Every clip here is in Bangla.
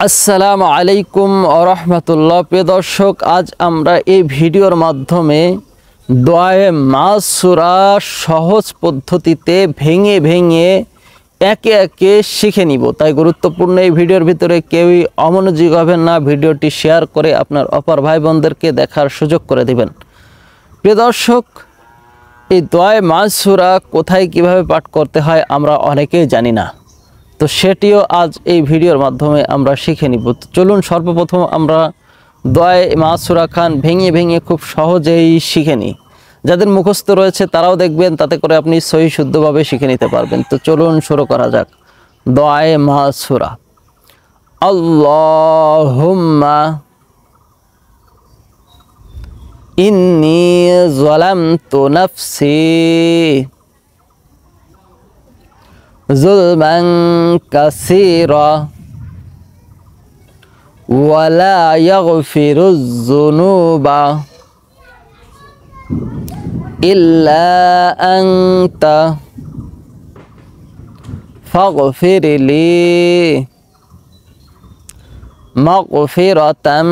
আসসালামু আলাইকুম ওয়া রাহমাতুল্লাহ। প্রিয় দর্শক, আজ আমরা এই ভিডিওর মাধ্যমে দোয়ায়ে মাসুরা সহজ পদ্ধতিতে ভেঙে ভেঙে একে একে শিখে নিব। তাই গুরুত্বপূর্ণ এই ভিডিওর ভিতরে কেউই অমনোযোগী হবেন না। ভিডিওটি শেয়ার করে আপনার অপর ভাই বোনদেরকে দেখার সুযোগ করে দিবেন। প্রিয় দর্শক, এই দোয়ায়ে মাসুরা কোথায় কিভাবে পাঠ করতে হয় আমরা অনেকেই জানি না, তো সেটিও আজ এই ভিডিওর মাধ্যমে আমরা শিখে নিব। চলুন সর্বপ্রথম আমরা দোয়ায়ে মাসুরা খান ভেঙে ভেঙে খুব সহজেই শিখে নিই। যাদের মুখস্থ রয়েছে তারাও দেখবেন, তাতে করে আপনি সহি শুদ্ধভাবে শিখে নিতে পারবেন। তো চলুন শুরু করা যাক। দোয়ায়ে মাসুরা। আল্লাহুম্মা ইন্নী যালামতু নাফসি যুলমান কাসীরা ওয়ালা ইয়াগফিরুয যুনুবা ইল্লা আনতা ফাগফিরলি মাগফিরাতাম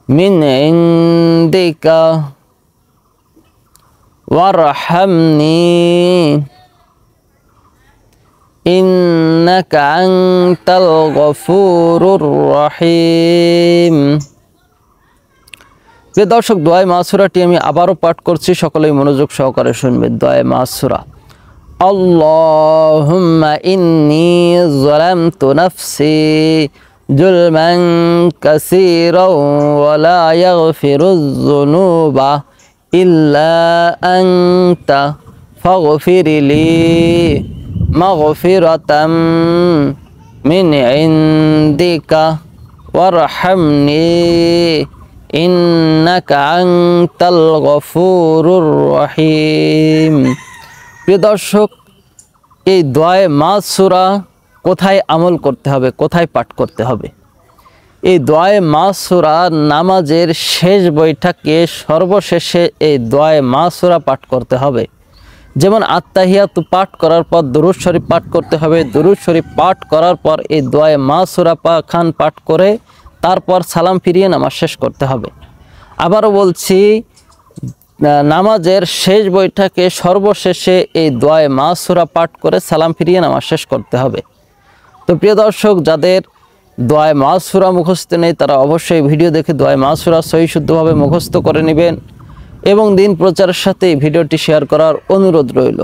মিন ইনদিকা ওয়ারহামনি ইন্নাকা আনতাল গফুরুর রহিম। প্রিয় দর্শক, দোয়ায়ে মাসুরাটি আমি আবারও পাঠ করছি, সকলেই মনোযোগ সহকারে শুনবেন। দোয়ায়ে মাসুরা। আল্লাহুম্মা ইন্নী যালামতু নাফসি যুলমান কাসীরা ওয়ালা ইয়াগফিরুয যুনুবা ইল্লা আনতা ফাগফিরলি মাগফিরাতাম মিন ইনদিকা ওয়ারহামনি ইন্নাকা আনতাল গফুরুর রহিম। প্রিয় দর্শক, এই দোয়ায়ে মাসুরা কোথায় আমল করতে হবে, কোথায় পাঠ করতে হবে? এই দোয়ায়ে মাসুরা নামাজের শেষ বৈঠকে সর্বশেষে এই দোয়ায়ে মাসুরা পাঠ করতে হবে। যেমন আত্তাহিয়াত পাঠ করার পর দুরূদ শরীফ পাঠ করতে হবে। দুরূদ শরীফ পাঠ করার পর এই দোয়ায়ে মাসুরা খান পাঠ করে তারপর সালাম ফিরিয়ে নামাজ শেষ করতে হবে। আবারও বলছি, নামাজের শেষ বৈঠকে সর্বশেষে এই দোয়ায়ে মাসুরা পাঠ করে সালাম ফিরিয়ে নামাজ শেষ করতে হবে। তো প্রিয় দর্শক, যাদের দোয়ায়ে মাসুরা মুখস্থ নেই তারা অবশ্যই ভিডিও দেখে দোয়ায়ে মাসুরা সহি শুদ্ধভাবে মুখস্থ করে নেবেন এবং দিন প্রচারের সাথে ভিডিওটি শেয়ার করার অনুরোধ রইল।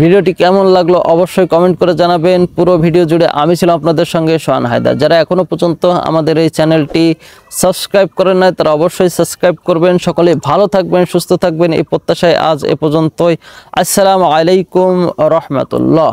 ভিডিওটি কেমন লাগলো অবশ্যই কমেন্ট করে জানাবেন। পুরো ভিডিও জুড়ে আমি ছিলাম আপনাদের সঙ্গে সোহান হায়দার। যারা এখনও পর্যন্ত আমাদের এই চ্যানেলটি সাবস্ক্রাইব করেন নাই তারা অবশ্যই সাবস্ক্রাইব করবেন। সকলে ভালো থাকবেন, সুস্থ থাকবেন এই প্রত্যাশায় আজ এ পর্যন্তই। আসসালামু আলাইকুম ওয়া রাহমাতুল্লাহ।